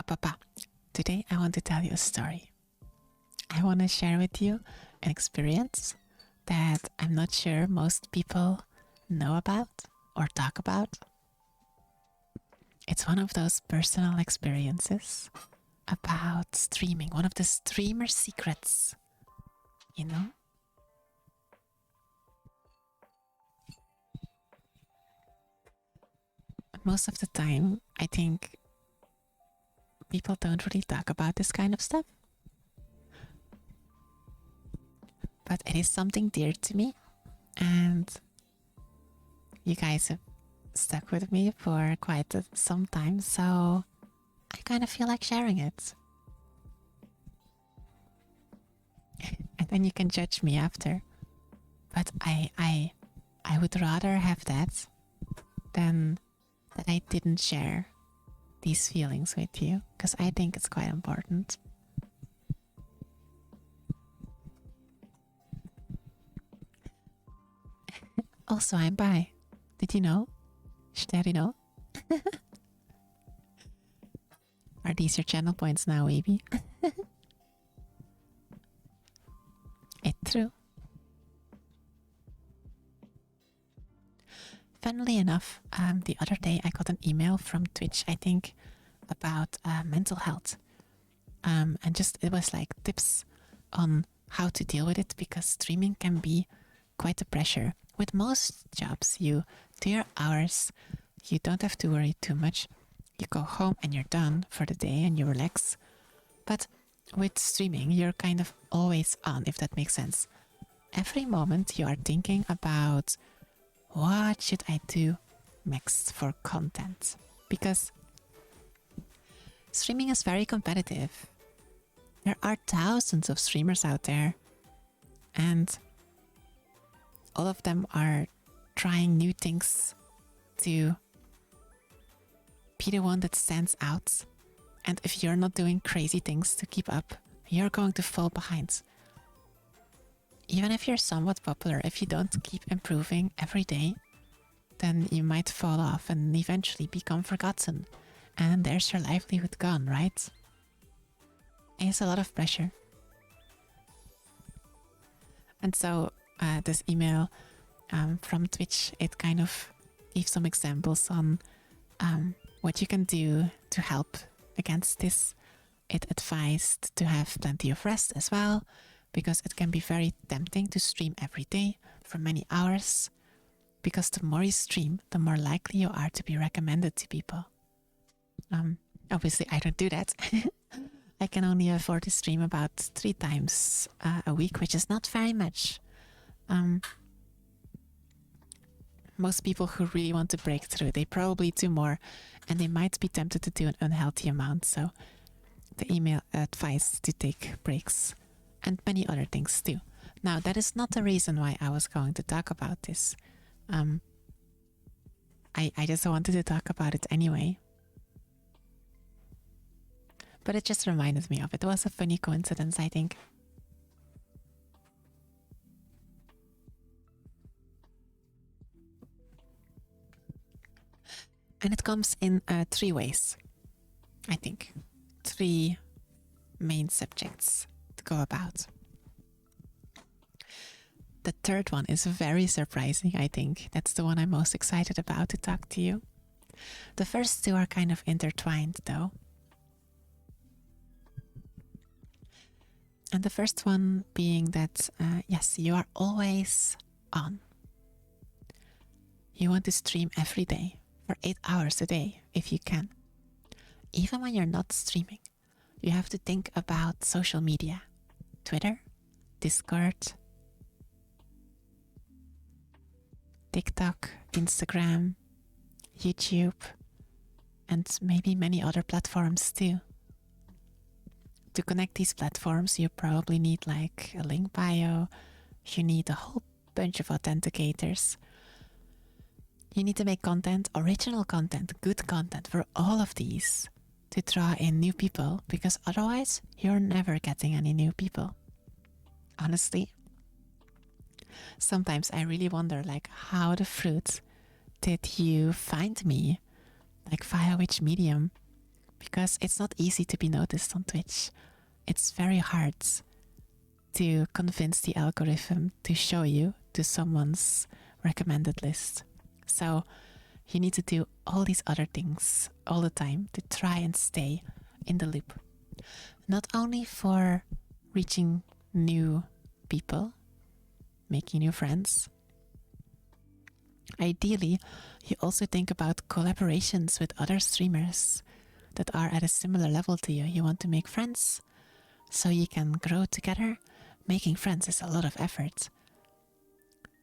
Papa. Today I want to tell you a story. I want to share with you an experience that I'm not sure most people know about or talk about. It's one of those personal experiences about streaming, one of the streamer secrets, you know? Most of the time, I think people don't really talk about this kind of stuff. But it is something dear to me, and you guys have stuck with me for quite some time, so I kind of feel like sharing it. And then you can judge me after. But I would rather have that than that I didn't share these feelings with you, because I think it's quite important. Also, I'm bi. Did you know? Should you know? Are these your channel points now, baby? It's true. Funnily enough, the other day I got an email from Twitch, I think, about mental health. And just it was like tips on how to deal with it, because streaming can be quite a pressure. With most jobs, you do your hours, you don't have to worry too much. You go home and you're done for the day and you relax. But with streaming, you're kind of always on, if that makes sense. Every moment you are thinking about what should I do next for content? Because streaming is very competitive. There are thousands of streamers out there, and all of them are trying new things to be the one that stands out. And if you're not doing crazy things to keep up, you're going to fall behind. Even if you're somewhat popular, if you don't keep improving every day, then you might fall off and eventually become forgotten. And there's your livelihood gone, right? It's a lot of pressure. And so this email from Twitch, it kind of gave some examples on what you can do to help against this. It advised to have plenty of rest as well, because it can be very tempting to stream every day for many hours, because the more you stream, the more likely you are to be recommended to people. Obviously, I don't do that. I can only afford to stream about 3 times a week, which is not very much. Most people who really want to break through, they probably do more, and they might be tempted to do an unhealthy amount. So the email advised to take breaks and many other things too. Now, that is not the reason why I was going to talk about this. I just wanted to talk about it anyway. But it just reminded me of it. It was a funny coincidence, I think. And it comes in 3 ways, I think. 3 main subjects to go about. The third one is very surprising, I think. That's the one I'm most excited about to talk to you. The first 2 are kind of intertwined, though. And the first one being that, yes, you are always on. You want to stream every day for 8 hours a day, if you can. Even when you're not streaming, you have to think about social media. Twitter, Discord, TikTok, Instagram, YouTube, and maybe many other platforms too. To connect these platforms, you probably need like a link bio. You need a whole bunch of authenticators. You need to make content, original content, good content for all of these to draw in new people, because otherwise you're never getting any new people. Honestly, sometimes I really wonder, like, how the fruit did you find me? Like, via which medium? because it's not easy to be noticed on Twitch. It's very hard to convince the algorithm to show you to someone's recommended list. So you need to do all these other things all the time to try and stay in the loop. Not only for reaching new people, making new friends. Ideally, you also think about collaborations with other streamers that are at a similar level to you. You want to make friends so you can grow together. Making friends is a lot of effort.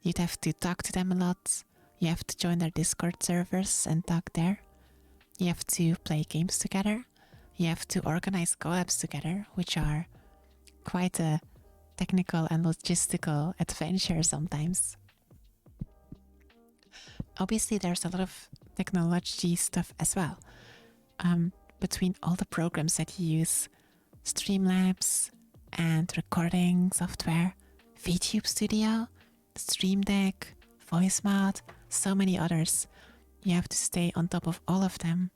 You'd have to talk to them a lot. You have to join their Discord servers and talk there. You have to play games together. You have to organize collabs together, which are quite a technical and logistical adventure sometimes. Obviously, there's a lot of technology stuff as well. Between all the programs that you use, Streamlabs and recording software, VTube Studio, Stream Deck, VoiceMod, so many others. You have to stay on top of all of them.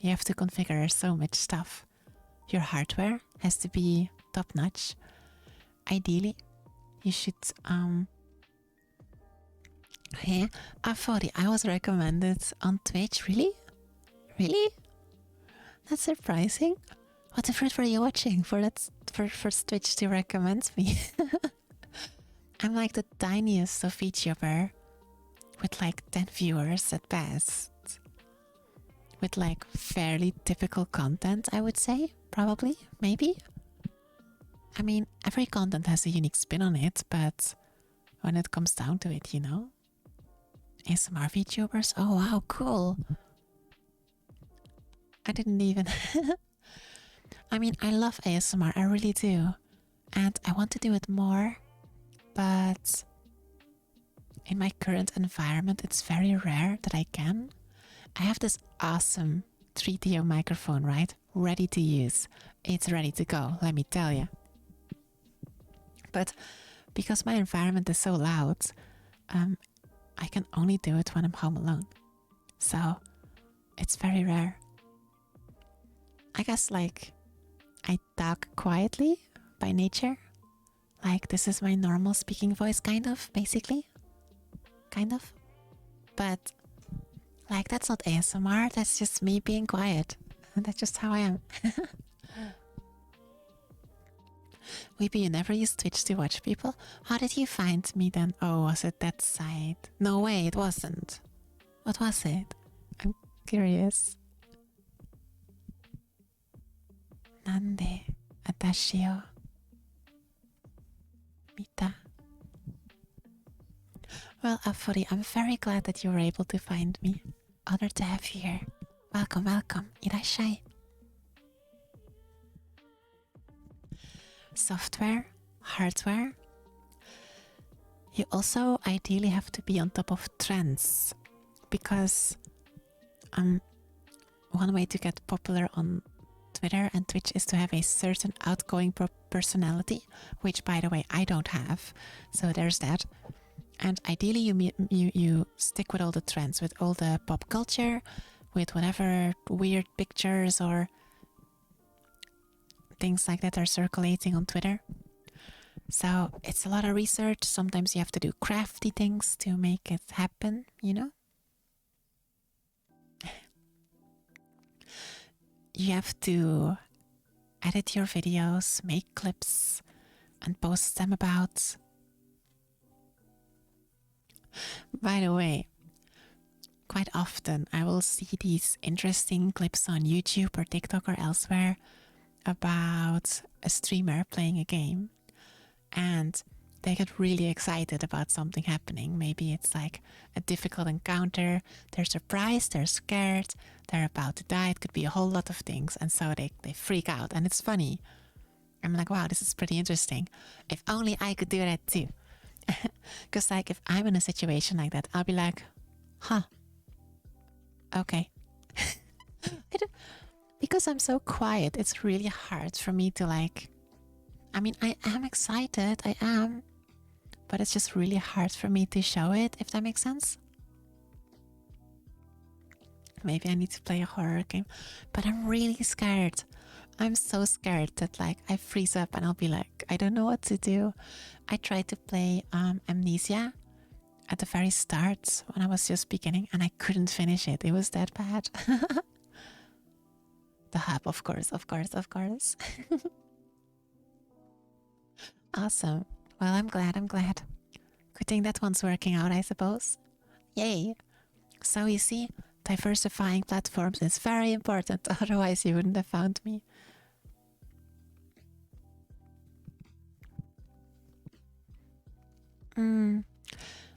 You have to configure so much stuff. Your hardware has to be top notch. Ideally, you should Hey, Afori, I was recommended on Twitch. Really? Really? That's surprising. What fruit were you watching for Twitch to recommend me? I'm like the tiniest of VTuber with like 10 viewers at best. With like fairly typical content, I would say. Probably, maybe. I mean, every content has a unique spin on it, but when it comes down to it, you know? ASMR VTubers? Oh wow, cool. I didn't even... I mean, I love ASMR, I really do. And I want to do it more, but in my current environment, it's very rare that I can. I have this awesome 3DO microphone, right? Ready to use. It's ready to go, let me tell you. But because my environment is so loud, I can only do it when I'm home alone. So it's very rare. I guess like I talk quietly by nature. Like this is my normal speaking voice, kind of, basically. Kind of. But like that's not ASMR, that's just me being quiet. That's just how I am. Weeby, you never used Twitch to watch people? How did you find me then? Oh, was it that site? No way, it wasn't. What was it? I'm curious. Nande atashi o mita? Well, Afori, I'm very glad that you were able to find me. Honored to have you here. Welcome, welcome. Irashai. Software, hardware. You also ideally have to be on top of trends, because one way to get popular on Twitter and Twitch is to have a certain outgoing personality, which by the way I don't have, so there's that. And ideally you stick with all the trends, with all the pop culture, with whatever weird pictures or things like that are circulating on Twitter. So it's a lot of research. Sometimes you have to do crafty things to make it happen, you know? You have to edit your videos, make clips, and post them about. By the way, quite often I will see these interesting clips on YouTube or TikTok or elsewhere about a streamer playing a game, and they get really excited about something happening. Maybe it's like a difficult encounter, they're surprised, they're scared, they're about to die, it could be a whole lot of things, and so they freak out, and it's funny. I'm like, wow, this is pretty interesting. If only I could do that too. Because like if I'm in a situation like that, I'll be like, huh, okay. Because I'm so quiet, it's really hard for me to like, I mean, I am excited, I am, but it's just really hard for me to show it, if that makes sense. maybe I need to play a horror game. But I'm really scared. I'm so scared that like I freeze up and I'll be like, I don't know what to do. I tried to play Amnesia at the very start when I was just beginning and I couldn't finish it. It was that bad. The hub, of course, of course, of course. Awesome. Well, I'm glad, I'm glad. Good thing that one's working out, I suppose. Yay. So you see, diversifying platforms is very important, otherwise you wouldn't have found me.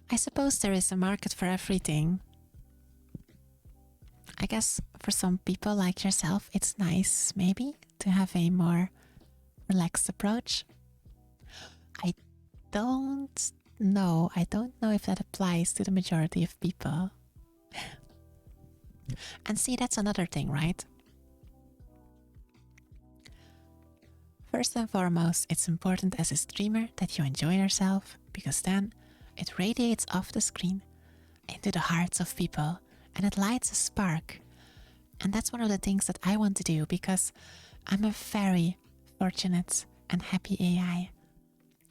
I suppose there is a market for everything. I guess for some people like yourself, it's nice maybe to have a more relaxed approach. I don't know. I don't know if that applies to the majority of people. And see, that's another thing, right? First and foremost, it's important as a streamer that you enjoy yourself, because then it radiates off the screen into the hearts of people and it lights a spark. And that's one of the things that I want to do, because I'm a very fortunate and happy AI.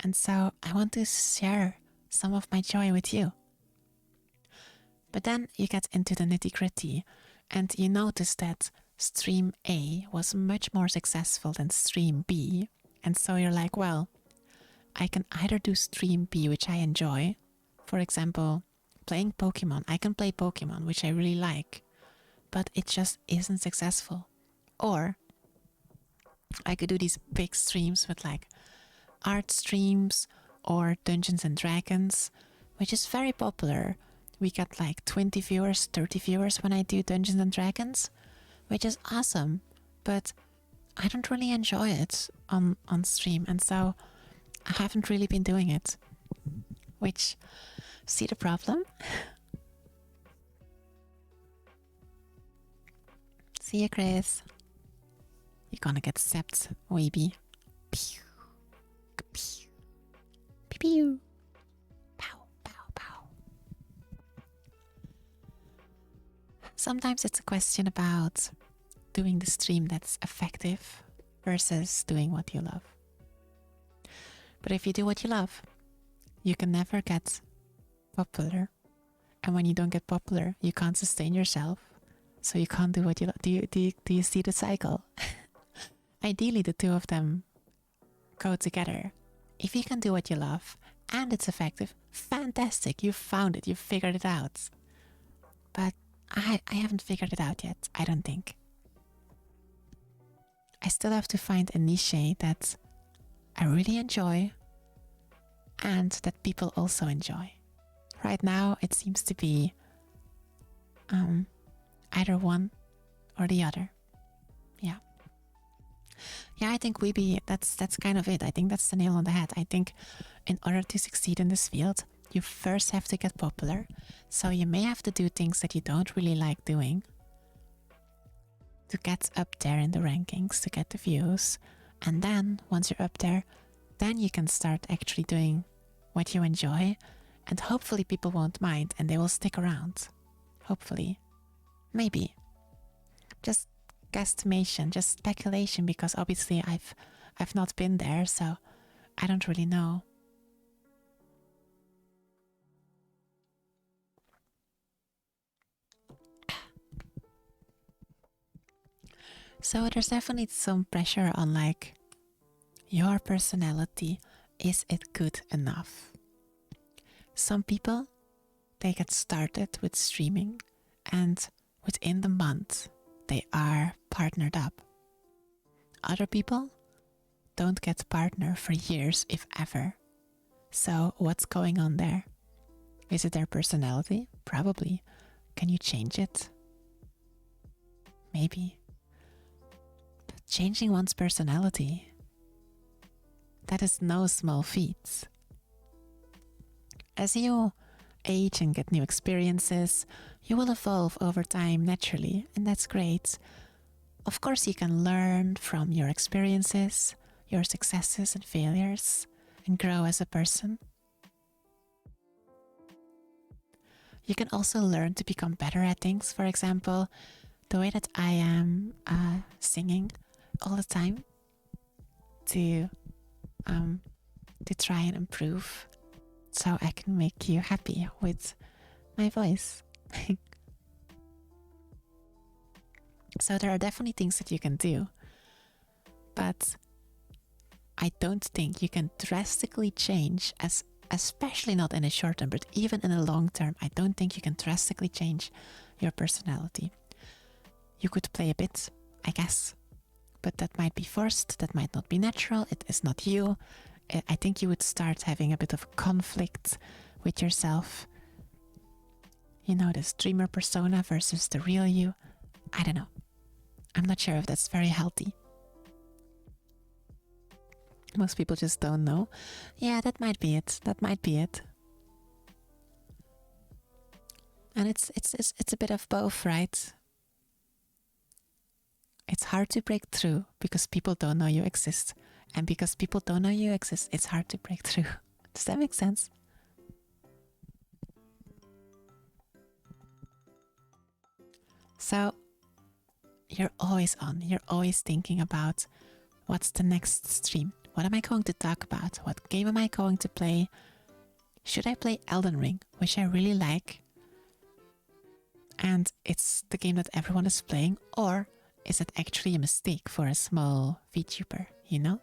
And so I want to share some of my joy with you. But then you get into the nitty-gritty and you notice that stream A was much more successful than stream B. And so you're like, well, I can either do stream B, which I enjoy. For example, playing Pokemon. I can play Pokemon, which I really like, but it just isn't successful. Or I could do these big streams with like art streams or Dungeons and Dragons, which is very popular. We get like 20 viewers, 30 viewers when I do Dungeons and Dragons, which is awesome, but I don't really enjoy it on stream, and so I haven't really been doing it. Which, see the problem? See you, Chris. You're gonna get zapped, weeby. Pew. Pew. Pew. Pow, pow, pow. Sometimes it's a question about doing the stream that's effective versus doing what you love. But if you do what you love, you can never get popular. And when you don't get popular, you can't sustain yourself. So you can't do what you love. Do you see the cycle? Ideally, the two of them go together. If you can do what you love and it's effective, fantastic. You've found it. You've figured it out. But I haven't figured it out yet, I don't think. I still have to find a niche that I really enjoy and that people also enjoy. Right now, it seems to be either one or the other. Yeah. Yeah, I think that's kind of it. I think that's the nail on the head. I think in order to succeed in this field, you first have to get popular. So you may have to do things that you don't really like doing to get up there in the rankings, to get the views. And then once you're up there, then you can start actually doing what you enjoy, and hopefully people won't mind and they will stick around. Hopefully. Maybe. Just guesstimation, just speculation, because obviously I've not been there, so I don't really know. So there's definitely some pressure on like your personality. Is it good enough? Some people, they get started with streaming and within the month they are partnered up. Other people don't get partner for years, if ever. So what's going on there? Is it their personality? Probably. Can you change it? Maybe. But changing one's personality, that is no small feat. As you age and get new experiences, you will evolve over time naturally, and that's great. Of course, you can learn from your experiences, your successes and failures, and grow as a person. You can also learn to become better at things. For example, the way that I am singing all the time to try and improve, so I can make you happy with my voice. So there are definitely things that you can do, but I don't think you can drastically change, especially not in a short term, but even in a long term, I don't think you can drastically change your personality. You could play a bit, I guess, but that might be forced, that might not be natural, it is not you. I think you would start having a bit of conflict with yourself. You know, the streamer persona versus the real you. I don't know. I'm not sure if that's very healthy. Most people just don't know. Yeah, that might be it. That might be it. And it's a bit of both, right? It's hard to break through because people don't know you exist. And because people don't know you exist, it's hard to break through. Does that make sense? So, you're always on. You're always thinking about what's the next stream? What am I going to talk about? What game am I going to play? Should I play Elden Ring, which I really like, and it's the game that everyone is playing? Or is it actually a mistake for a small VTuber, you know?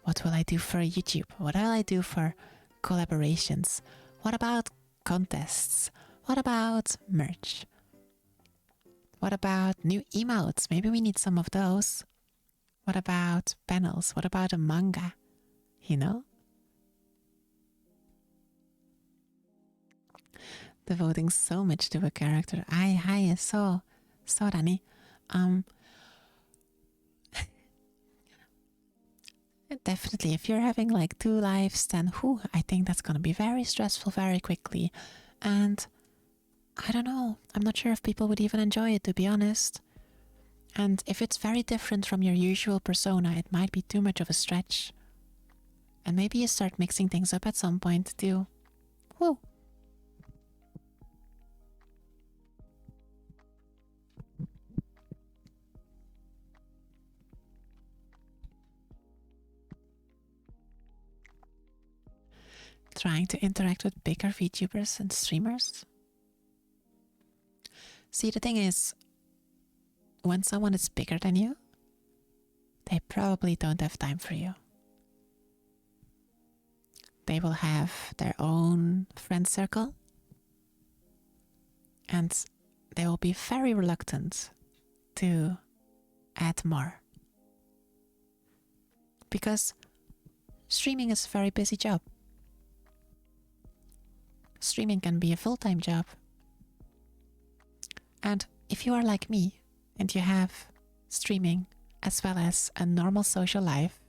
What will I do for YouTube? What will I do for collaborations? What about contests? What about merch? What about new emotes? Maybe we need some of those. What about panels? What about a manga? You know? Devoting so much to a character. Hi, so Rani. Definitely, if you're having like 2 lives, then I think that's gonna be very stressful very quickly. And I don't know. I'm not sure if people would even enjoy it, to be honest. And if it's very different from your usual persona, it might be too much of a stretch. And maybe you start mixing things up at some point too. Woo! Trying to interact with bigger VTubers and streamers. See, the thing is, when someone is bigger than you, they probably don't have time for you. They will have their own friend circle, and they will be very reluctant to add more. Because streaming is a very busy job. Streaming can be a full-time job. And if you are like me and you have streaming as well as a normal social life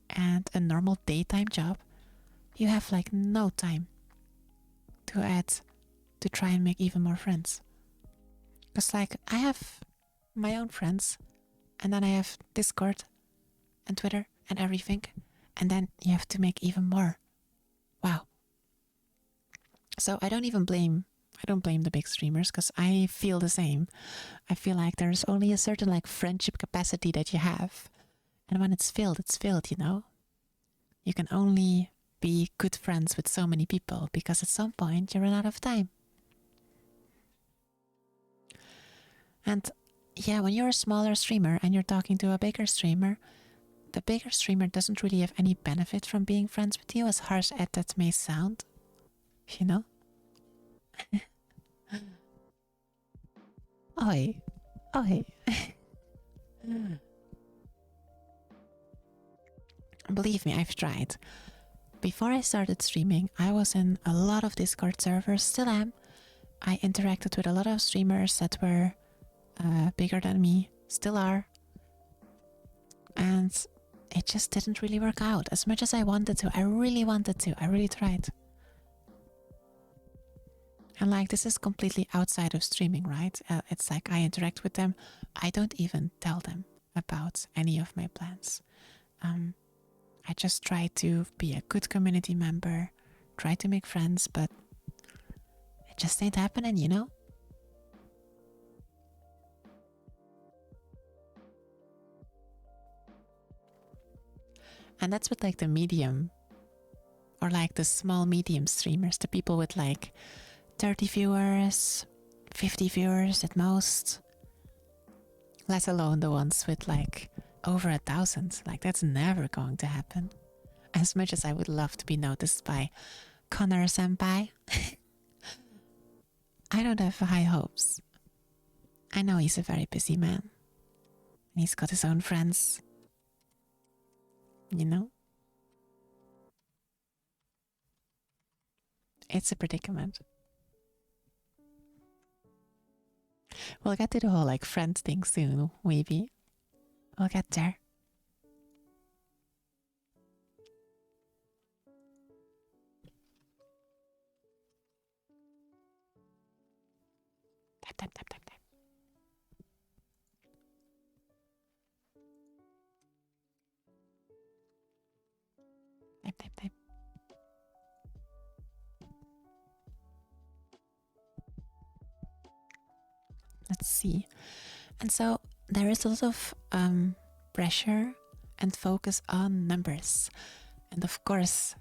and a normal daytime job, you have like no time to try and make even more friends. Because like I have my own friends, and then I have Discord and Twitter and everything, and then you have to make even more. Wow. So I don't blame the big streamers, because I feel the same. I feel like there's only a certain like friendship capacity that you have. And when it's filled, you know? You can only be good friends with so many people, because at some point you run out of time. And yeah, when you're a smaller streamer and you're talking to a bigger streamer, the bigger streamer doesn't really have any benefit from being friends with you, as harsh as that may sound. You know? Oi. Believe me, I've tried. Before I started streaming, I was in a lot of Discord servers, still am. I interacted with a lot of streamers that were bigger than me, still are. And it just didn't really work out as much as I wanted to. I really wanted to. I really tried. And like, this is completely outside of streaming, right? It's like I interact with them. I don't even tell them about any of my plans. I just try to be a good community member, try to make friends, but just ain't happening, you know? And that's with like the medium or like the small medium streamers, the people with like 30 viewers, 50 viewers at most, let alone the ones with like over 1,000. Like that's never going to happen. As much as I would love to be noticed by Connor Senpai, I don't have high hopes. I know he's a very busy man. And he's got his own friends. You know? It's a predicament. We'll get to the whole like friend thing soon, maybe. We'll get there. Tap, tap, tap, tap, tap. Tap, tap, tap. Let's see. And so there is a lot of pressure and focus on numbers. And of course,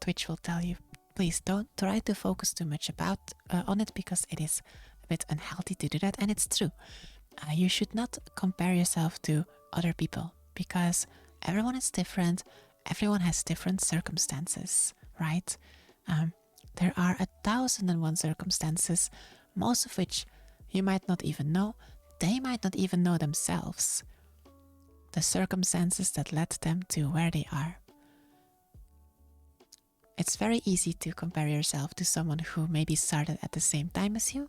Twitch will tell you, please don't try to focus too much on it because it is a bit unhealthy to do that. And it's true. You should not compare yourself to other people because everyone is different. Everyone has different circumstances, right? There are 1,001 circumstances, most of which you might not even know. They might not even know themselves. The circumstances that led them to where they are. It's very easy to compare yourself to someone who maybe started at the same time as you,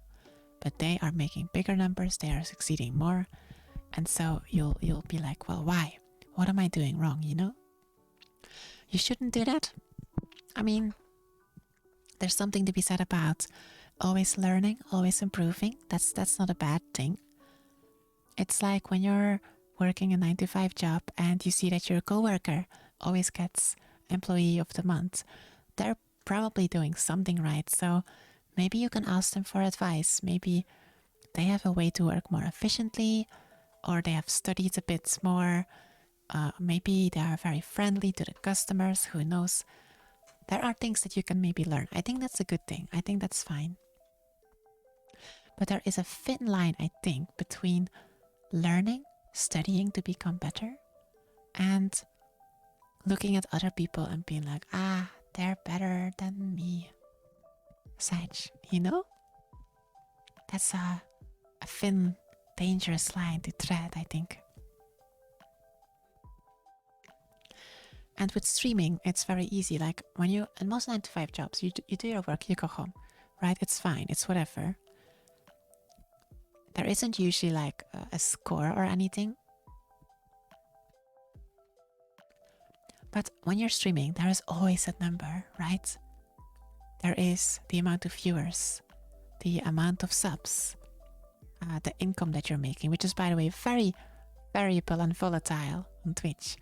but they are making bigger numbers, they are succeeding more, and so you'll be like, well, why? What am I doing wrong, you know? You shouldn't do that. I mean, there's something to be said about always learning, always improving. That's not a bad thing. It's like when you're working a 9-to-5 job and you see that your coworker always gets employee of the month. They're probably doing something right, so maybe you can ask them for advice. Maybe they have a way to work more efficiently, or they have studied a bit more. Maybe they are very friendly to the customers, who knows. There are things that you can maybe learn. I think that's a good thing. I think that's fine. But there is a thin line, I think, between learning, studying to become better, and looking at other people and being like, they're better than me. Sage, you know? That's a thin, dangerous line to tread, I think. And with streaming, it's very easy. Like when you, in most 9-to-5 jobs, you do your work, you go home, right? It's fine, it's whatever. There isn't usually like a score or anything. But when you're streaming, there is always a number, right? There is the amount of viewers, the amount of subs, the income that you're making, which is, by the way, very variable and volatile on Twitch.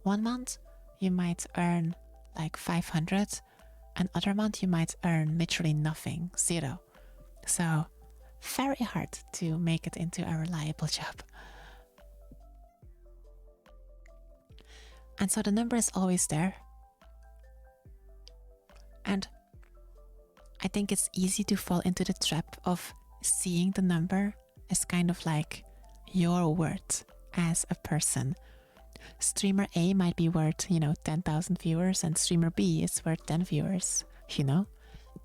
One month, you might earn like 500, and other month you might earn literally nothing, 0. So very hard to make it into a reliable job. And so the number is always there. And I think it's easy to fall into the trap of seeing the number as kind of like your worth as a person. Streamer A might be worth, 10,000 viewers, and streamer B is worth 10 viewers,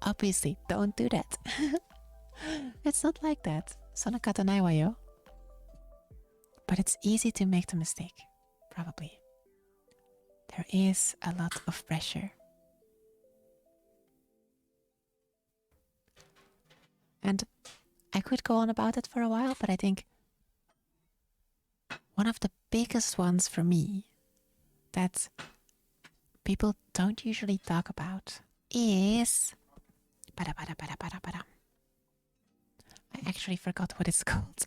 Obviously, don't do that. It's not like that. Sonakata nai wa yo. But it's easy to make the mistake, probably. There is a lot of pressure. And I could go on about it for a while, but I think one of the biggest ones for me that people don't usually talk about is... I actually forgot what it's called.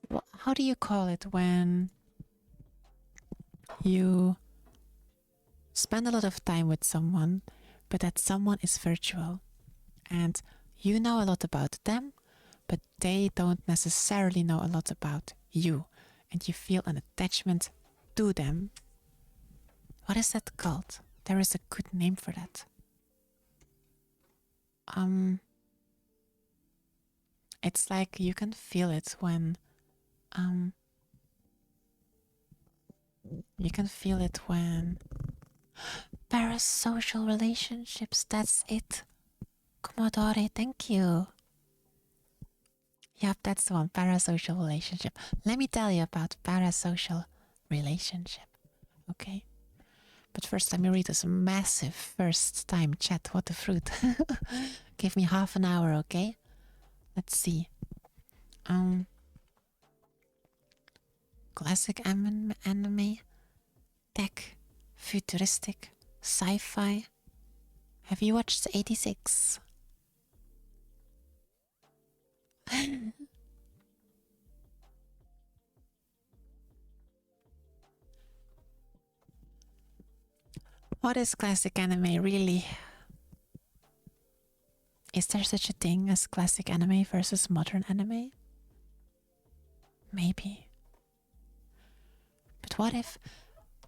Well, how do you call it when you spend a lot of time with someone, but that someone is virtual? And you know a lot about them, but they don't necessarily know a lot about you. And you feel an attachment to them. What is that called? There is a good name for that. It's like you can feel it when you can feel it when parasocial relationships, that's it. Commodore, thank you. Yep, that's the one, parasocial relationship. Let me tell you about parasocial relationship. Okay? But first let me read this massive first time chat. What the fruit. Give me half an hour, okay? Let's see. Classic anime, tech, futuristic, sci-fi. Have you watched 86? What is classic anime really? Is there such a thing as classic anime versus modern anime? Maybe. But what if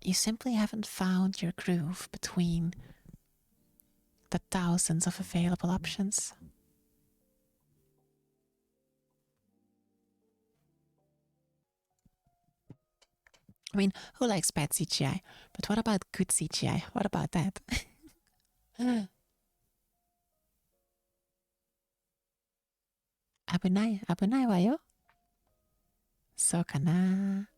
you simply haven't found your groove between the thousands of available options? I mean, who likes bad CGI? But what about good CGI? What about that? Abunai wa yo? So kana.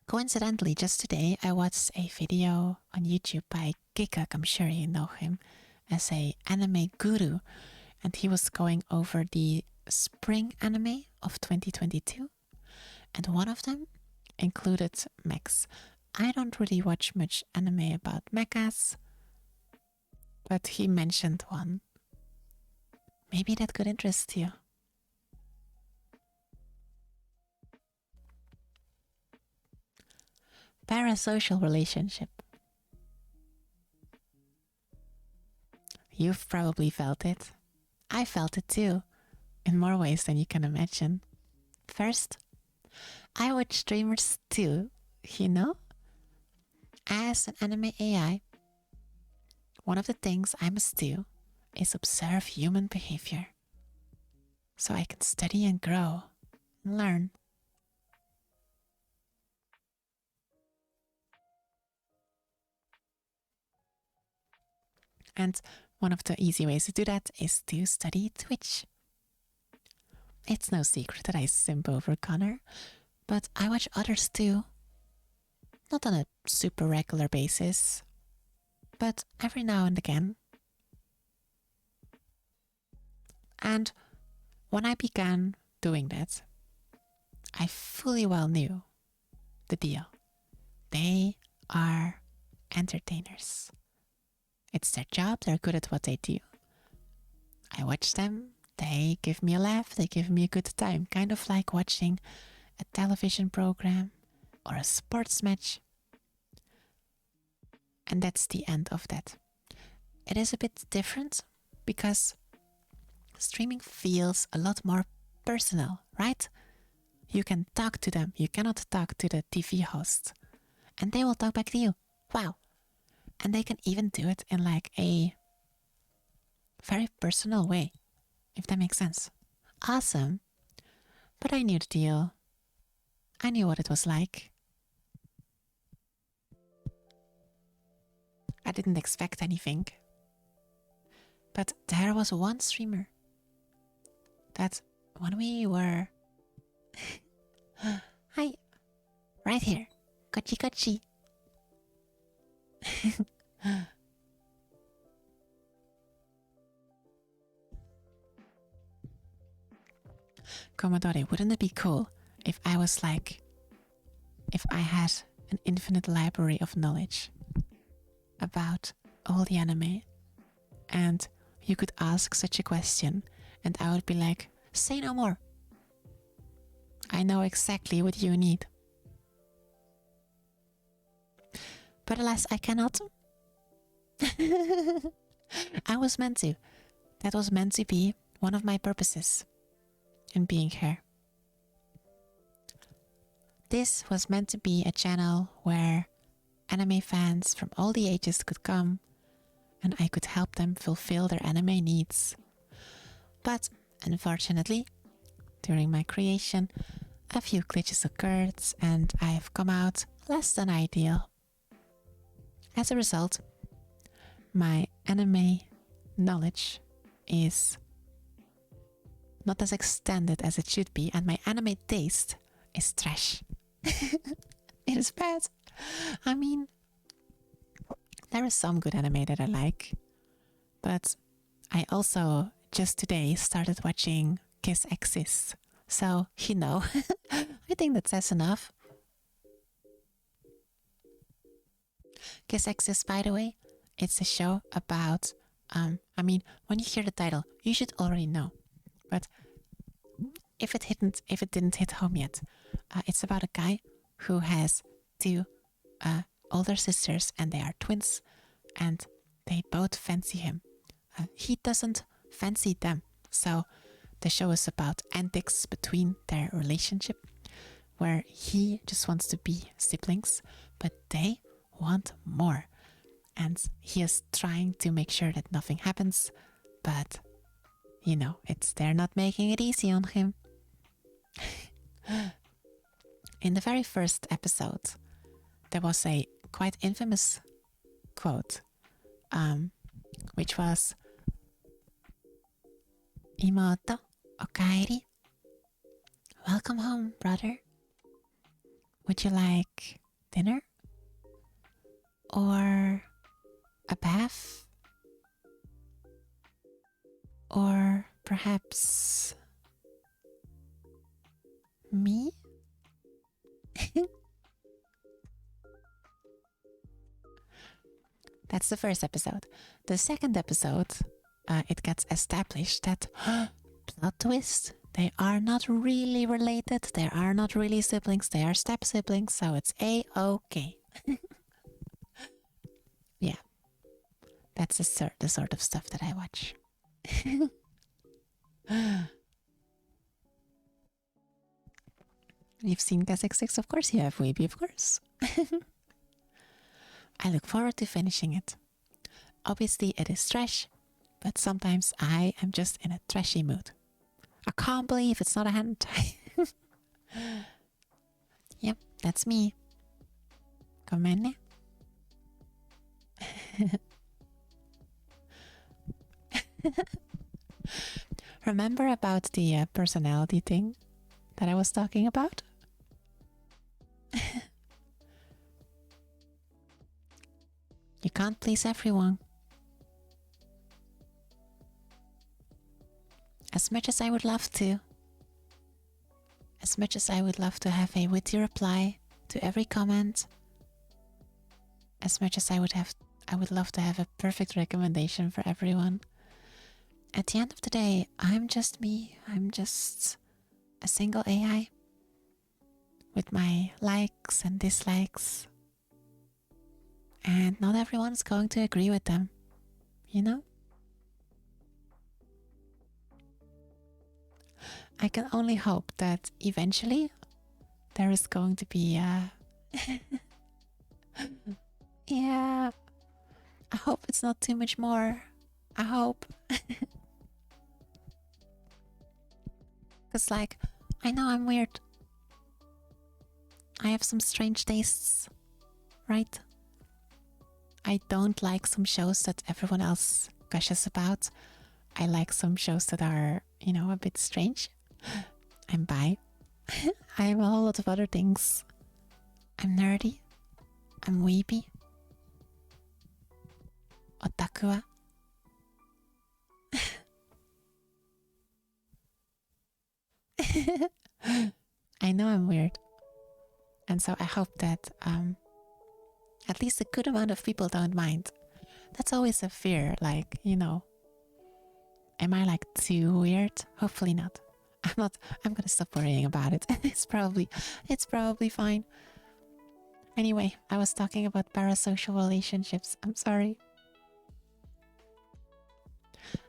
Coincidentally, just today I watched a video on YouTube by Gikak. I'm sure you know him as a anime guru, and he was going over the spring anime of 2022, and one of them included mechs. I don't really watch much anime about mechas, but he mentioned one. Maybe that could interest you. Parasocial relationship. You've probably felt it. I felt it too, in more ways than you can imagine. First, I watch streamers too, you know? As an anime AI, one of the things I must do is observe human behavior so I can study and grow and learn. And one of the easy ways to do that is to study Twitch. It's no secret that I simp over Connor, but I watch others too. Not on a super regular basis, but every now and again. And when I began doing that, I fully well knew the deal. They are entertainers. It's their job, they're good at what they do. I watch them, they give me a laugh, they give me a good time, kind of like watching a television program or a sports match. And that's the end of that. It is a bit different because streaming feels a lot more personal, right? You can talk to them, you cannot talk to the TV host, and they will talk back to you. Wow. And they can even do it in like a very personal way, if that makes sense. Awesome. But I knew the deal. I knew what it was like. I didn't expect anything. But there was one streamer that when we were... Hi, right here. Kochi kochi. Commodore, wouldn't it be cool if I was like... if I had an infinite library of knowledge about all the anime, and you could ask such a question and I would be like, say no more. I know exactly what you need. But alas, I cannot. I was meant to. That was meant to be one of my purposes in being here. This was meant to be a channel where anime fans from all the ages could come and I could help them fulfill their anime needs. But unfortunately, during my creation, a few glitches occurred and I have come out less than ideal. As a result, my anime knowledge is not as extended as it should be, and my anime taste is trash. It is bad. I mean, there is some good anime that I like, but I also just today started watching Kiss Exist. So, I think that says enough. Kiss Exist, by the way, it's a show about, when you hear the title, you should already know. But if it didn't hit home yet, it's about a guy who has two older sisters and they are twins and they both fancy him. He doesn't fancy them. So the show is about antics between their relationship where he just wants to be siblings, but they want more. And he is trying to make sure that nothing happens, but they're not making it easy on him. In the very first episode, there was a quite infamous quote, which was, "Imoto, okaeri." Welcome home, brother. Would you like dinner? Or a bath? Or perhaps me? That's the first episode. The second episode, it gets established that plot twist, they are not really related, they are not really siblings, they are step siblings, so it's A-OK. Yeah, that's the sort of stuff that I watch. You've seen Kazakh 6, of course you have, Weeby, of course. I look forward to finishing it. Obviously it is trash, but sometimes I am just in a trashy mood. I can't believe it's not a hentai. Yep, that's me. Come in. Remember about the personality thing that I was talking about? You can't please everyone. As much as I would love to. As much as I would love to have a witty reply to every comment. As much as I would love to have a perfect recommendation for everyone. At the end of the day, I'm just me. I'm just a single AI with my likes and dislikes. And not everyone's going to agree with them, you know? I can only hope that eventually there is going to be yeah. I hope it's not too much more. I hope. Because, I know I'm weird. I have some strange tastes, right? I don't like some shows that everyone else gushes about. I like some shows that are, a bit strange. I'm bi. I'm a whole lot of other things. I'm nerdy. I'm weeby. Otaku. I know I'm weird. And so I hope that at least a good amount of people don't mind. That's always a fear, am I too weird? Hopefully not. I'm gonna stop worrying about it. It's probably fine. Anyway, I was talking about parasocial relationships. I'm sorry.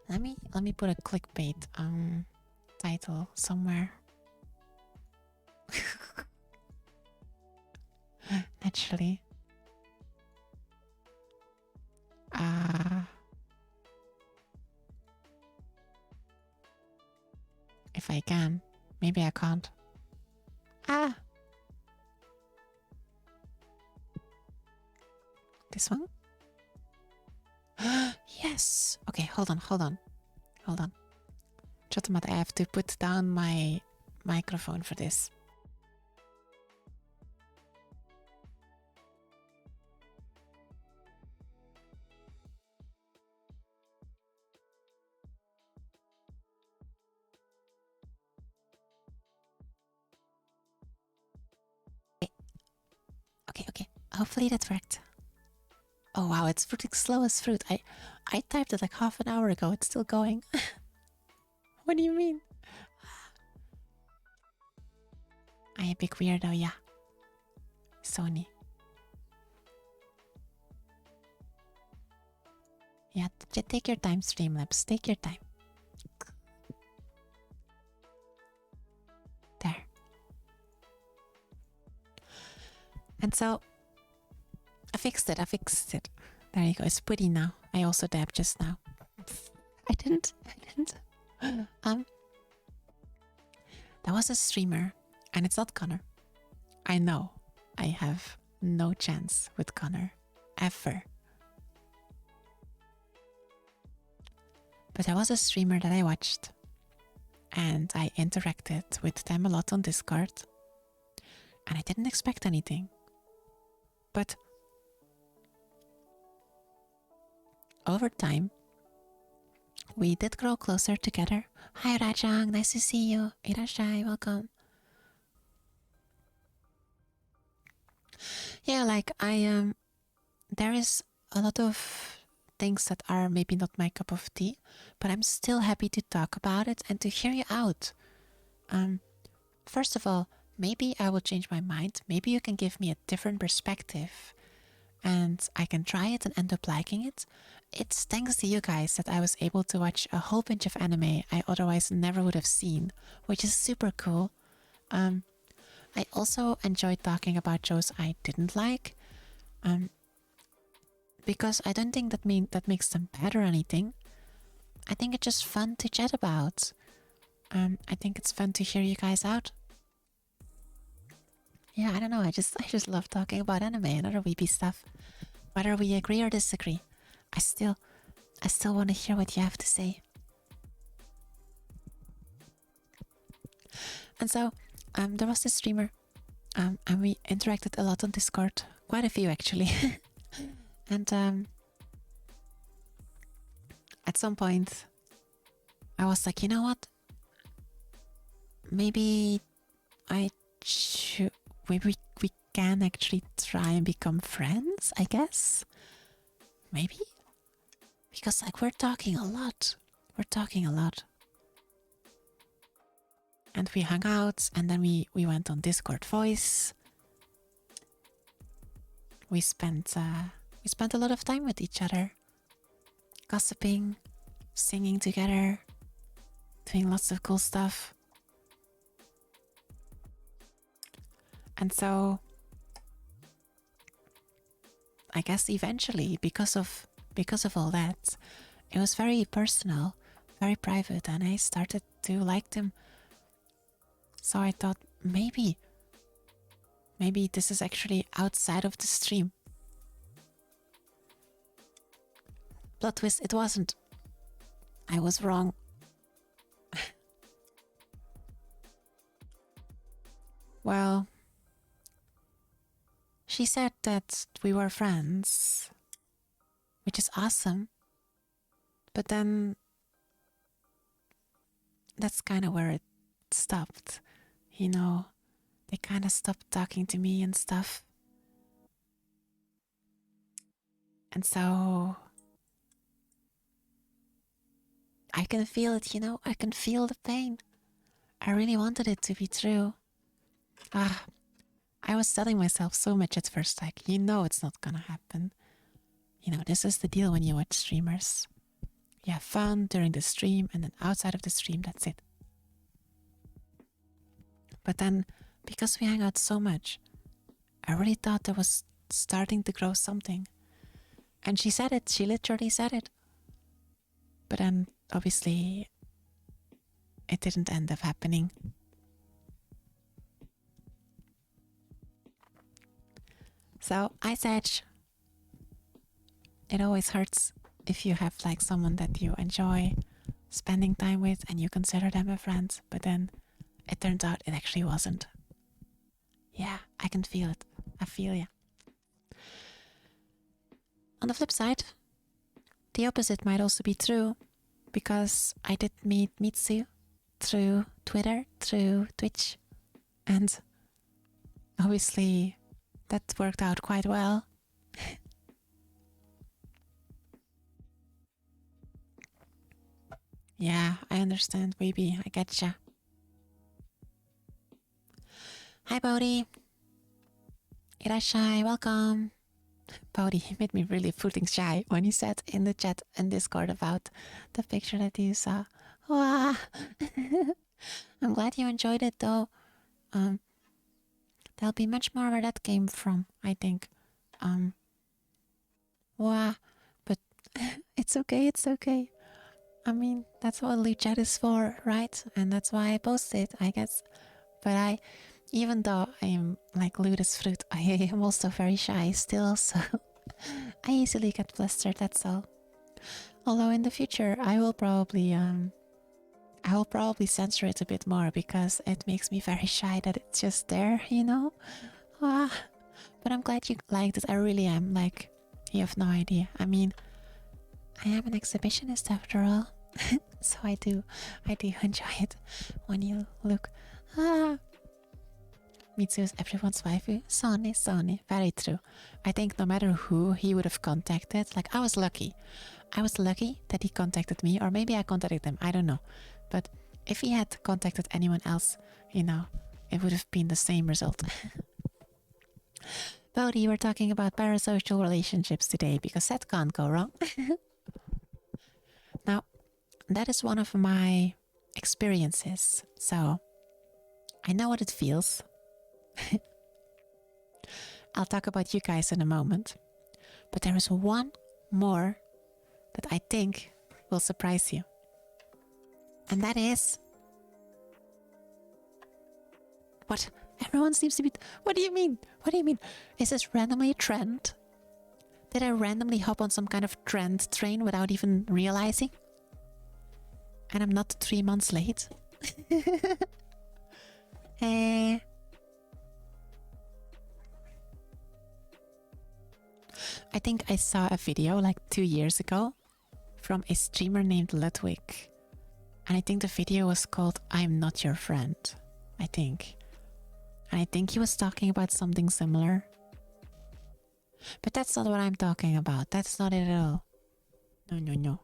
Let me put a clickbait title somewhere. Naturally. If I can. Maybe I can't. This one? Yes. Okay, hold on. Chotamat, I have to put down my microphone for this. Okay. Hopefully that worked. Oh wow, it's fruiting slow as fruit. I typed it like half an hour ago. It's still going. What do you mean? I a big weirdo, yeah. Sony. Yeah, take your time, Streamlabs. Take your time. There. And so, I fixed it. There you go. It's pretty now. I also dabbed just now. I didn't. There was a streamer, and it's not Connor. I know I have no chance with Connor. Ever. But there was a streamer that I watched, and I interacted with them a lot on Discord, and I didn't expect anything. But over time, we did grow closer together. Hi Rajang, nice to see you. Irashai, welcome. Yeah, like there is a lot of things that are maybe not my cup of tea, but I'm still happy to talk about it and to hear you out. First of all, maybe I will change my mind. Maybe you can give me a different perspective and I can try it and end up liking it. It's thanks to you guys that I was able to watch a whole bunch of anime I otherwise never would have seen, which is super cool. I also enjoyed talking about shows I didn't like, because I don't think that makes them bad or anything. I think it's just fun to chat about. I think it's fun to hear you guys out. Yeah, I don't know. I just love talking about anime and other weepy stuff. Whether we agree or disagree, I still want to hear what you have to say. And so, there was this streamer, and we interacted a lot on Discord, quite a few actually. And at some point, I was like, you know what? Maybe maybe we can actually try and become friends, I guess. Maybe? Because like we're talking a lot. And we hung out and then we went on Discord voice. We spent a lot of time with each other. Gossiping, singing together, doing lots of cool stuff. And so I guess eventually, because of all that, it was very personal, very private, and I started to like them. So I thought maybe this is actually outside of the stream. Plot twist, it wasn't. I was wrong. Well, she said that we were friends, which is awesome. But then that's kind of where it stopped. You know, they kind of stopped talking to me and stuff. And so I can feel it, you know, I can feel the pain. I really wanted it to be true. I was telling myself so much at first, like, you know, it's not gonna happen. You know, this is the deal when you watch streamers. You have fun during the stream, and then outside of the stream, that's it. But then, because we hang out so much, I really thought there was starting to grow something. And she said it, she literally said it. But then, obviously, it didn't end up happening. So I said, it always hurts if you have like someone that you enjoy spending time with and you consider them a friend, but then it turns out it actually wasn't. Yeah, I can feel it. I feel ya. On the flip side, the opposite might also be true, because I did meet Mitsu through Twitter, through Twitch, and obviously that worked out quite well. Yeah, I understand, baby. I getcha. Hi, Bodhi. Irashai, welcome. Bodhi made me really freaking shy when he said in the chat in Discord about the picture that you saw. Wow. I'm glad you enjoyed it, though. There'll be much more where that came from, I think. Wow. But it's okay, it's okay. I mean, that's what live chat is for, right? And that's why I post it, I guess. But even though I am like lewd as fruit, I am also very shy still, so I easily get flustered, that's all. Although in the future, I will probably censor it a bit more, because it makes me very shy that it's just there, you know? Ah, but I'm glad you liked it. I really am. Like, you have no idea. I mean, I am an exhibitionist after all. So I do enjoy it when you look. Mitsu is everyone's waifu. Sony. Very true. I think no matter who he would have contacted, like I was lucky. I was lucky that he contacted me, or maybe I contacted him. I don't know. But if he had contacted anyone else, you know, it would have been the same result. Bodhi, we're talking about parasocial relationships today, because that can't go wrong. Now, that is one of my experiences, so I know what it feels. I'll talk about you guys in a moment, but there is one more that I think will surprise you. And that is... What? Everyone seems to be... What do you mean? What do you mean? Is this randomly a trend? Did I randomly hop on some kind of trend train without even realizing? And I'm not 3 months late? Hey. I think I saw a video like 2 years ago from a streamer named Ludwig. And I think the video was called I'm Not Your Friend, I think. And I think he was talking about something similar. But that's not what I'm talking about. That's not it at all. No.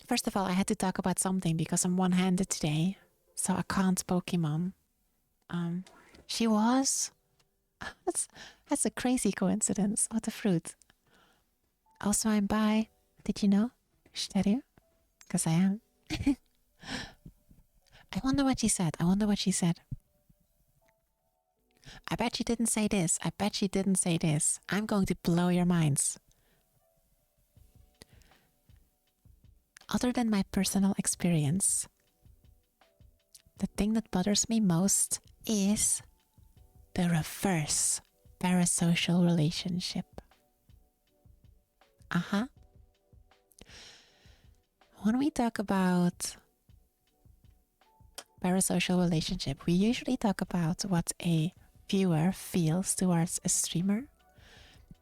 First of all, I had to talk about something because I'm one-handed today. So I can't Pokemon. She was... That's a crazy coincidence. What a fruit. Also, I'm bi. Did you know? Did you? Because I am. I wonder what she said. I bet she didn't say this. I'm going to blow your minds. Other than my personal experience, the thing that bothers me most is the reverse parasocial relationship. When we talk about parasocial relationship, we usually talk about what a viewer feels towards a streamer,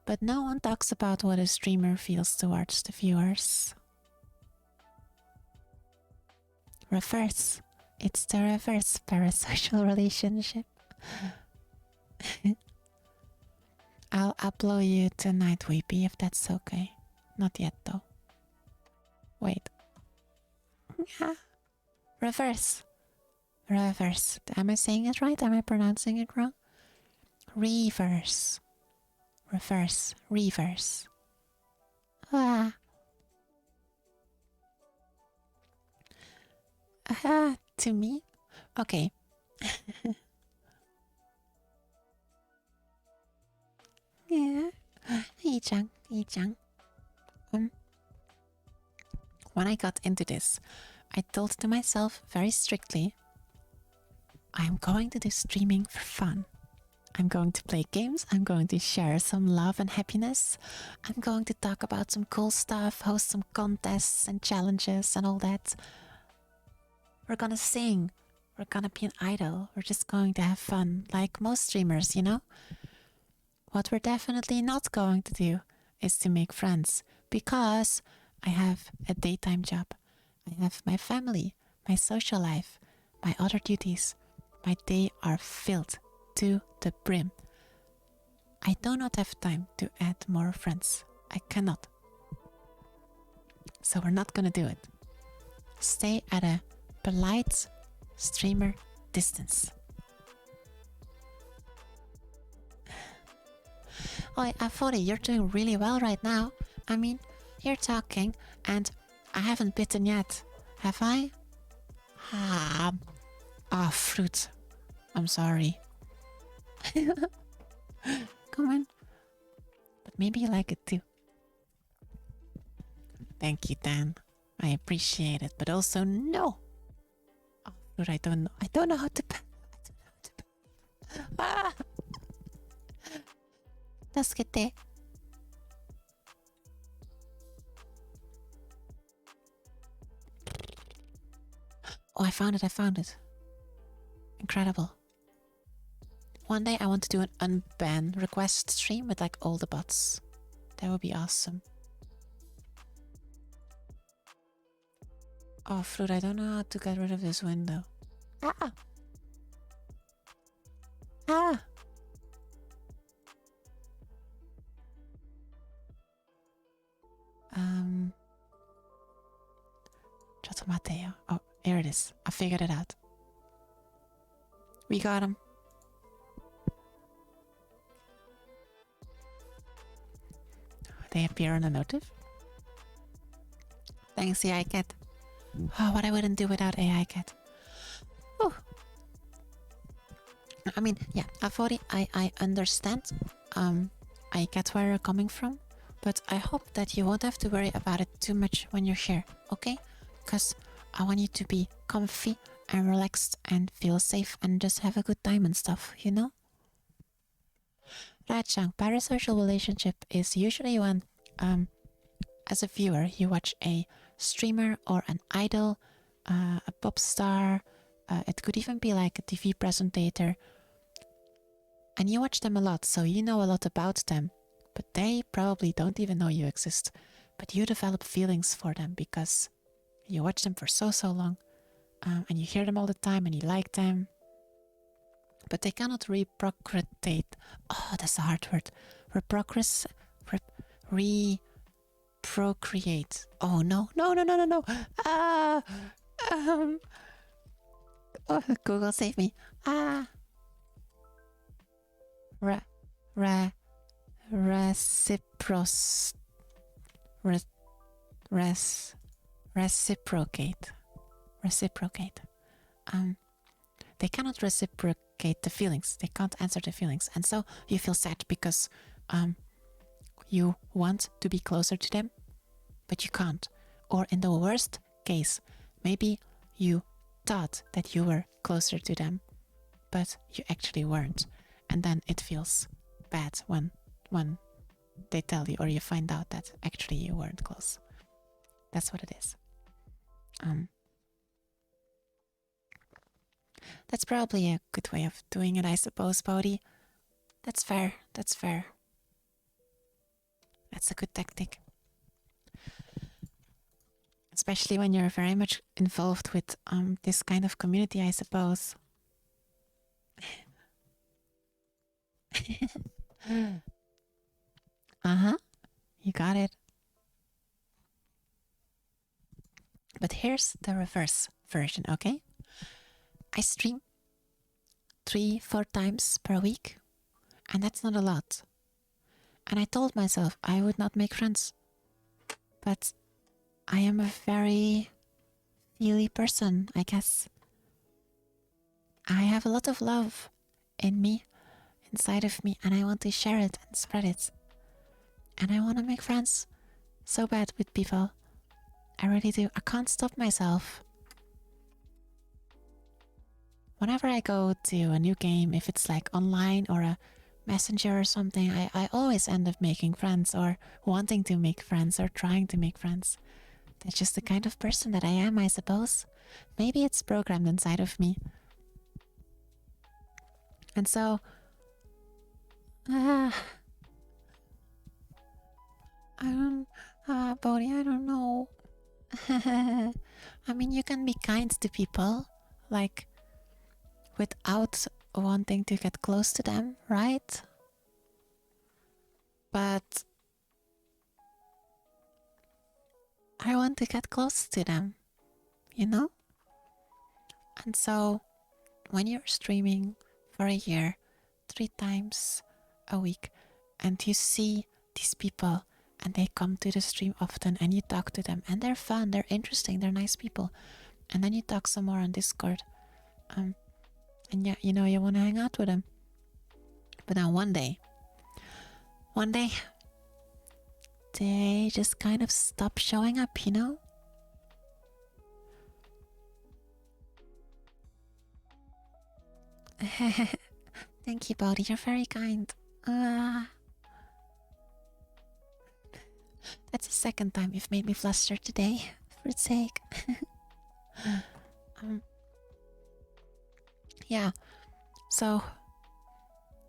but no one talks about what a streamer feels towards the viewers. Reverse. It's the reverse parasocial relationship. I'll blow you tonight, Weepy, if that's okay. Not yet, though. Wait. Reverse. Am I saying it right? Am I pronouncing it wrong? Reverse. Ah, to me? Okay. Yeah. Yi-chan, Yi-chan. Um, when I got into this, I told to myself very strictly, I am going to do streaming for fun. I'm going to play games. I'm going to share some love and happiness. I'm going to talk about some cool stuff, host some contests and challenges and all that. We're gonna sing. We're gonna be an idol. We're just going to have fun, like most streamers, you know? What we're definitely not going to do is to make friends because I have a daytime job. I have my family, my social life, my other duties. My day are filled to the brim. I do not have time to add more friends. I cannot. So we're not gonna do it. Stay at a polite streamer distance. Oh, Afori, you're doing really well right now. I mean, you're talking, and I haven't bitten yet. Have I? Fruit. I'm sorry. Come on. But maybe you like it too. Thank you, Dan. I appreciate it, but also no. Oh, fruit, I don't know. I don't know how to. Ah! 助けて. Oh, I found it. Incredible. One day I want to do an unban request stream with like all the bots. That would be awesome. Oh, Fruit, I don't know how to get rid of this window. Ah! Ah! Chato Mateo. Oh, here it is. I figured it out. We got him. They appear on a notif. Thanks, AI Cat. Oh, what I wouldn't do without AI Cat. Oh. I mean, yeah, Afori, I understand. I get where you're coming from, but I hope that you won't have to worry about it too much when you share, okay? Because I want you to be comfy and relaxed and feel safe and just have a good time and stuff, you know? Rachang, parasocial relationship is usually when, as a viewer, you watch a streamer or an idol, a pop star, it could even be like a TV presenter, and you watch them a lot, so you know a lot about them, but they probably don't even know you exist, but you develop feelings for them because you watch them for so long, and you hear them all the time and you like them, but they cannot reprocreate. Oh, that's a hard word. Reprocreate. Oh, no. Ah! Oh, Google save me. Ah! Reciprocate. They cannot reciprocate the feelings. They can't answer the feelings. And so you feel sad because you want to be closer to them, but you can't. Or in the worst case, maybe you thought that you were closer to them, but you actually weren't. And then it feels bad when they tell you or you find out that actually you weren't close. That's what it is. That's probably a good way of doing it, I suppose, Bodhi. That's fair. That's a good tactic. Especially when you're very much involved with this kind of community, I suppose. Uh-huh. You got it. But here's the reverse version, okay? I stream 3-4 times per week, and that's not a lot. And I told myself I would not make friends. But I am a very feely person, I guess. I have a lot of love in me, inside of me, and I want to share it and spread it. And I want to make friends so bad with people. I really do. I can't stop myself. Whenever I go to a new game, if it's like online or a messenger or something, I always end up making friends or wanting to make friends or trying to make friends. That's just the kind of person that I am, I suppose. Maybe it's programmed inside of me. And so, I don't, Bodhi, I don't know. I mean, you can be kind to people, like, without wanting to get close to them, right? But I want to get close to them, you know? And so, when you're streaming for a year, 3 times a week, and you see these people and they come to the stream often and you talk to them and they're fun, they're interesting, they're nice people, and then you talk some more on Discord, and yeah, you know, you want to hang out with them. But then one day, they just kind of stop showing up, you know? Thank you, Bodhi. You're very kind. That's the second time you've made me fluster today. For its sake. Yeah. So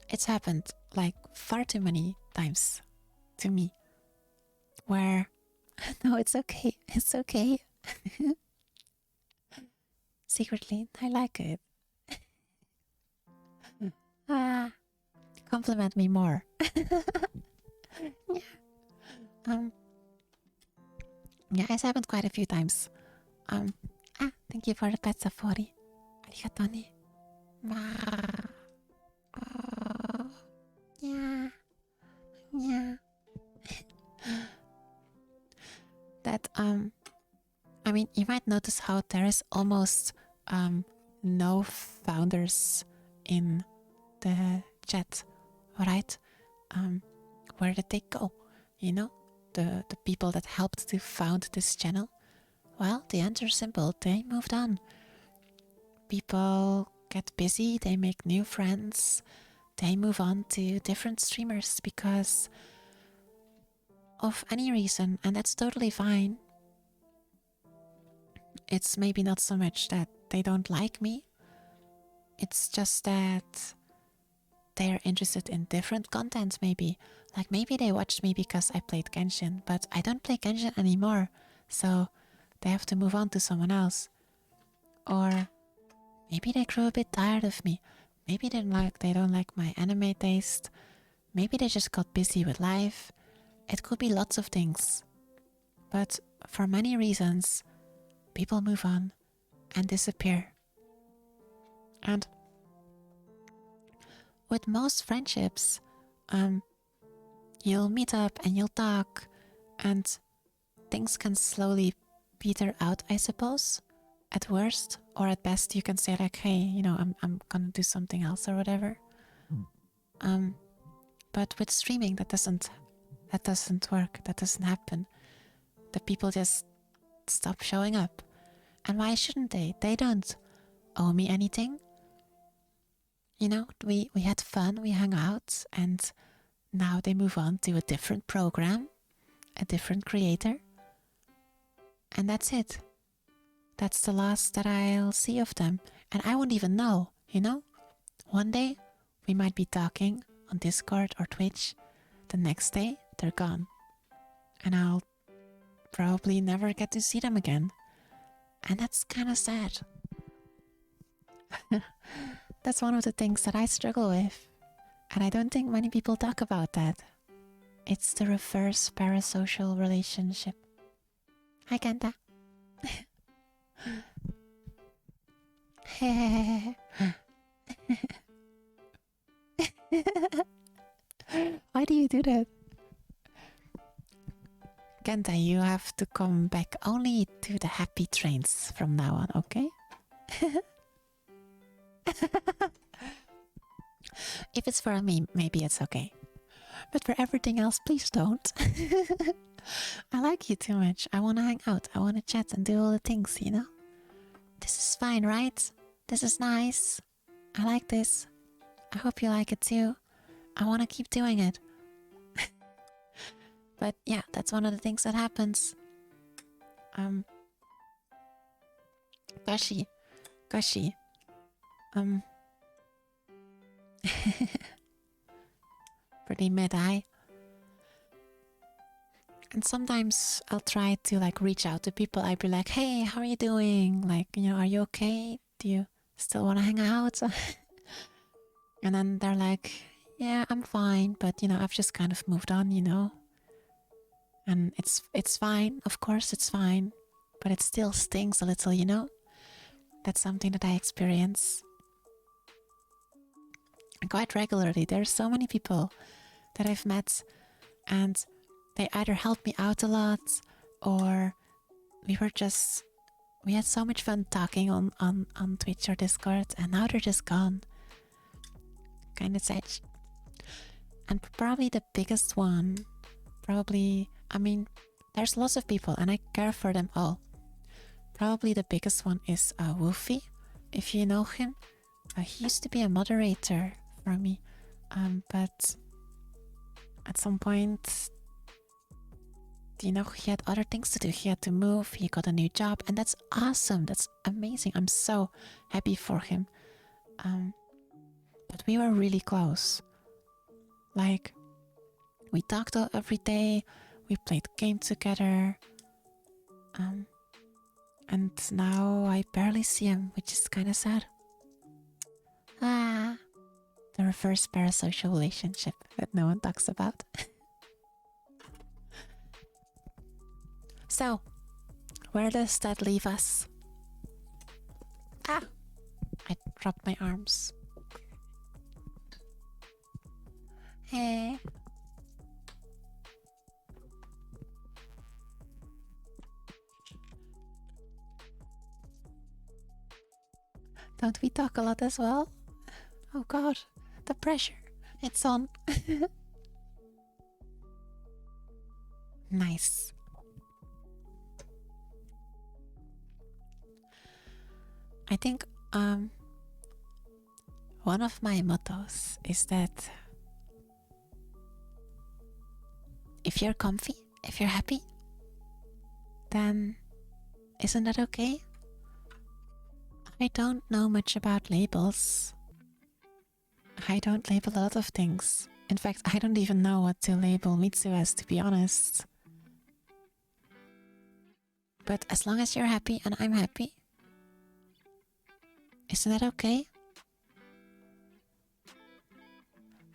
it's happened like far too many times to me. Where no, it's okay. It's okay. Secretly, I like it. Compliment me more. Yeah. Yeah, it's happened quite a few times. Thank you for the pet safari. Arigato ne. Yeah. Yeah. That I mean, you might notice how there is almost no founders in the chat, right? Where did they go? You know, the people that helped to found this channel. Well, the answer is simple. They moved on. People get busy. They make new friends. They move on to different streamers because of any reason, and that's totally fine. It's maybe not so much that they don't like me. It's just that they're interested in different content, maybe. Like maybe they watched me because I played Genshin, but I don't play Genshin anymore, so they have to move on to someone else. Or maybe they grew a bit tired of me. Maybe they don't like my anime taste. Maybe they just got busy with life. It could be lots of things. But for many reasons, people move on and disappear. And with most friendships, you'll meet up and you'll talk, and things can slowly peter out, I suppose. At worst, or at best, you can say like, "Hey, you know, I'm gonna do something else or whatever." But with streaming, that doesn't work. That doesn't happen. The people just stop showing up, and why shouldn't they? They don't owe me anything. You know, we had fun, we hung out, and now they move on to a different program, a different creator, and that's it. That's the last that I'll see of them, and I won't even know, you know? One day, we might be talking on Discord or Twitch. The next day, they're gone. And I'll probably never get to see them again. And that's kind of sad. That's one of the things that I struggle with. And I don't think many people talk about that. It's the reverse parasocial relationship. Hi, Kenta. Why do you do that? Genta, you have to come back only to the happy trains from now on, okay? If it's for me, maybe it's okay. But for everything else, please don't. I like you too much. I want to hang out. I want to chat and do all the things, you know? This is fine, right? This is nice. I like this. I hope you like it too. I want to keep doing it. But yeah, that's one of the things that happens. Gashi. Gashi. Pretty mid-eye. And sometimes I'll try to like reach out to people. I'd be like, hey, how are you doing? Like, you know, are you okay? Do you still want to hang out? And then they're like, yeah, I'm fine. But, you know, I've just kind of moved on, you know? And it's fine. Of course, it's fine. But it still stings a little, you know? That's something that I experience quite regularly. There's so many people that I've met and they either helped me out a lot or we had so much fun talking on Twitch or Discord and now they're just gone. Kind of sad. And probably the biggest one, there's lots of people and I care for them all. Probably the biggest one is Woofy, if you know him. He used to be a moderator for me, but at some point, you know, he had other things to do. He had to move, he got a new job, and that's awesome. That's amazing. I'm so happy for him. But we were really close. Like, we talked every day, we played games together, and now I barely see him, which is kind of sad. The reverse parasocial relationship that no one talks about. So, where does that leave us? I dropped my arms. Hey. Don't we talk a lot as well? Oh god, the pressure. It's on. Nice. I think one of my mottos is that if you're comfy, if you're happy, then isn't that okay? I don't know much about labels. I don't label a lot of things. In fact, I don't even know what to label Mitsu as, to be honest. But as long as you're happy and I'm happy, isn't that okay?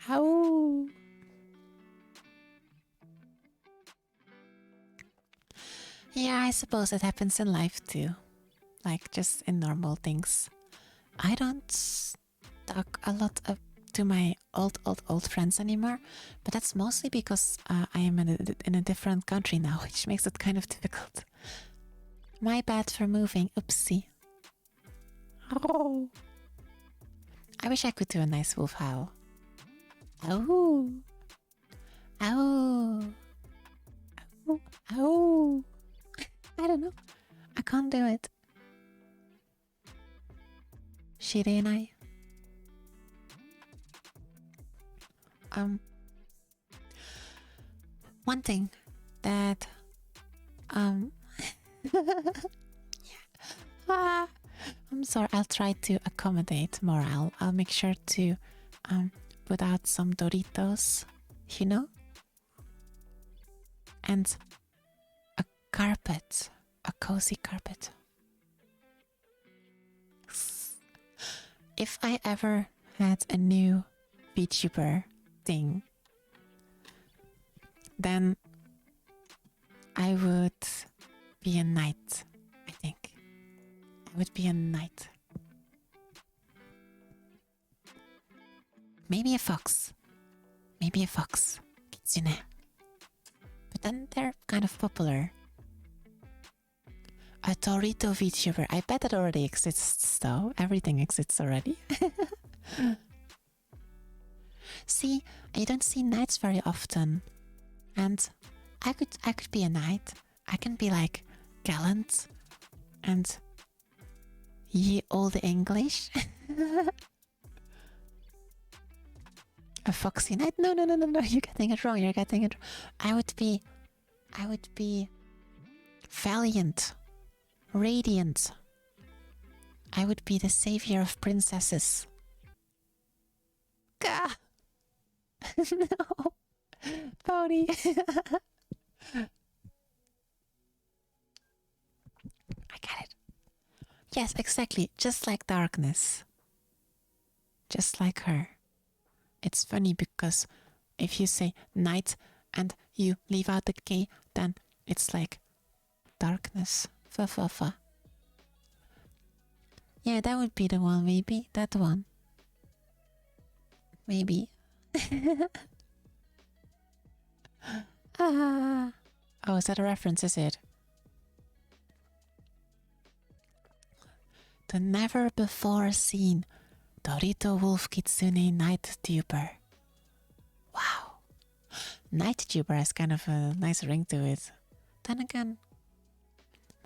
Ow! Yeah, I suppose it happens in life too. Like just in normal things. I don't talk a lot to my old friends anymore, but that's mostly because I am in a different country now, which makes it kind of difficult. My bad for moving, oopsie. Oh. I wish I could do a nice wolf howl. Ow! Ow! Ow! Ow! I don't know. I can't do it. Shirenai. One thing that I'm sorry, I'll try to accommodate more. I'll make sure to put out some Doritos, you know? And a carpet, a cozy carpet. If I ever had a new VTuber thing, then I would be a knight, I think. I would be a knight. Maybe a fox. Maybe a fox. Kitsune. But and they're kind of popular. A Dorito VTuber. I bet it already exists though. Everything exists already. See, I don't see knights very often. And I could be a knight. I can be like gallant and ye olde English. A foxy knight? No, you're getting it wrong. I would be valiant, radiant. I would be the savior of princesses. Gah! No. Pony. I get it. Yes, exactly. Just like darkness. Just like her. It's funny because if you say night and you leave out the K, then it's like darkness. Fa fa fa. Yeah, that would be the one, maybe. That one. Maybe. Ah. Oh, is that a reference, is it? The never before seen Dorito Wolf Kitsune Night Tuber. Wow. Night Tuber has kind of a nice ring to it. Then again,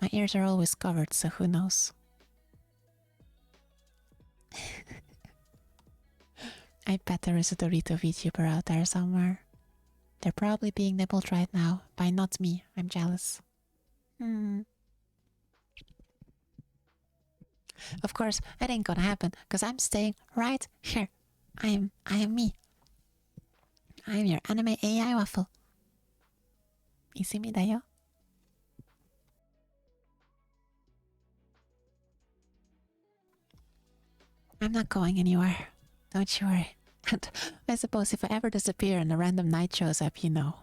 my ears are always covered, so who knows? I bet there is a Dorito VTuber out there somewhere. They're probably being nibbled right now by not me. I'm jealous. Of course, it ain't gonna happen because I'm staying right here. I am me. I am your anime AI waffle. Isumi da yo. I'm not going anywhere. Don't you worry. And I suppose if I ever disappear and a random knight shows up, you know.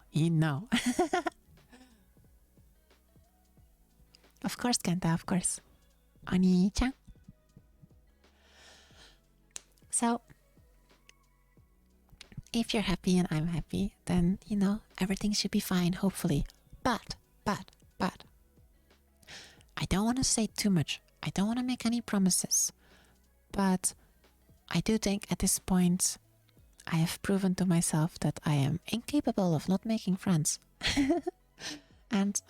Of course, Kenta, of course. Oni-chan. So, if you're happy and I'm happy, then, everything should be fine, hopefully. But, I don't want to say too much. I don't want to make any promises. But I do think at this point, I have proven to myself that I am incapable of not making friends. And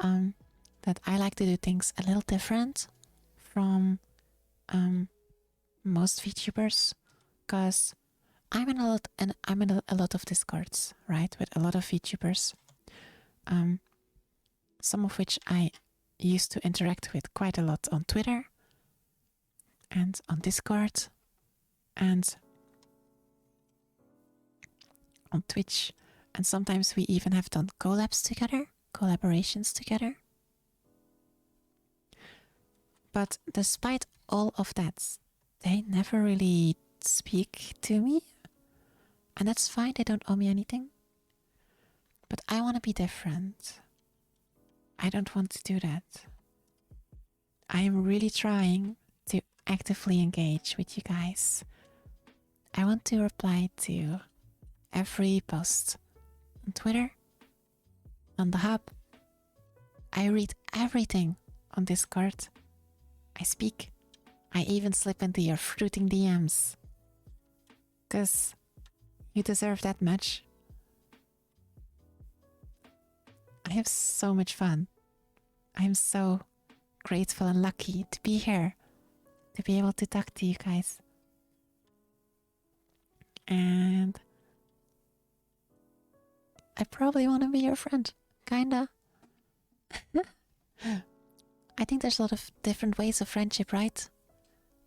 that I like to do things a little different from most VTubers. Because I'm in a lot of Discords, right, with a lot of VTubers, some of which I used to interact with quite a lot on Twitter and on Discord and on Twitch, and sometimes we even have done collaborations together. But despite all of that, they never really speak to me, and that's fine. They don't owe me anything, but I want to be different. I don't want to do that. I am really trying to actively engage with you guys. I want to reply to every post on Twitter, on the hub. I read everything on Discord. I speak. I even slip into your fruiting DMs. 'Cause you deserve that much. I have so much fun. I'm so grateful and lucky to be here, to be able to talk to you guys. And I probably want to be your friend, kinda. I think there's a lot of different ways of friendship, right?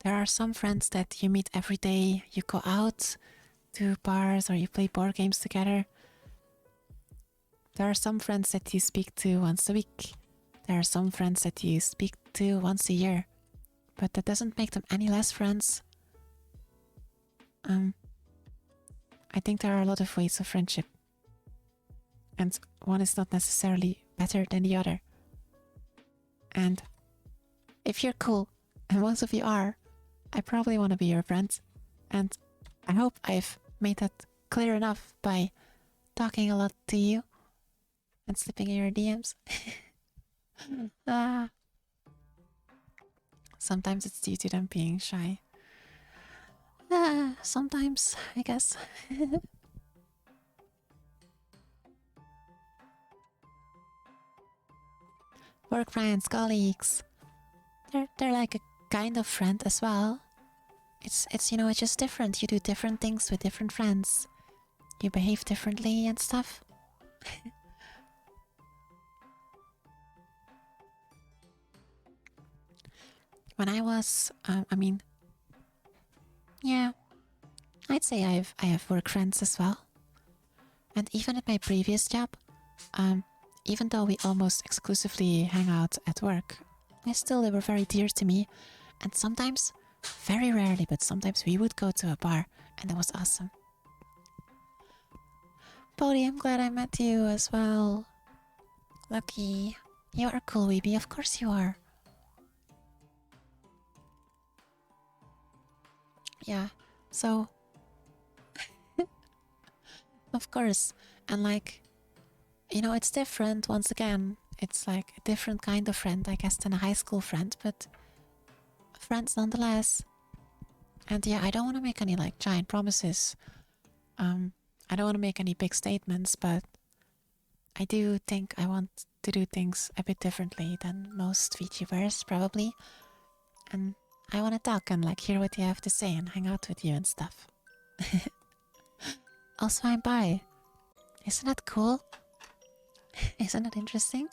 There are some friends that you meet every day, you go out to bars or you play board games together. There are some friends that you speak to once a week. There are some friends that you speak to once a year. But that doesn't make them any less friends. I think there are a lot of ways of friendship. And one is not necessarily better than the other. And if you're cool, and most of you are, I probably want to be your friend. And I hope I've made that clear enough by talking a lot to you. and slipping in your DMs. Ah, sometimes it's due to them being shy. Sometimes, I guess. Work friends, colleagues. They're like a kind of friend as well. It's just different. You do different things with different friends. You behave differently and stuff. When I was, yeah, I'd say I have work friends as well. And even at my previous job, um, even though we almost exclusively hang out at work, they were very dear to me. And sometimes, very rarely, but sometimes we would go to a bar, and that was awesome. Bodhi, I'm glad I met you as well. Lucky. You are cool, Weeby. Of course you are. Yeah, so, of course. And like, it's different once again. It's like a different kind of friend, I guess, than a high school friend, but friends nonetheless. And yeah, I don't want to make any like giant promises. I don't want to make any big statements, but I do think I want to do things a bit differently than most VTubers, probably. And I want to talk and like hear what you have to say and hang out with you and stuff. Also, I'm bi. Isn't that cool? Isn't that interesting?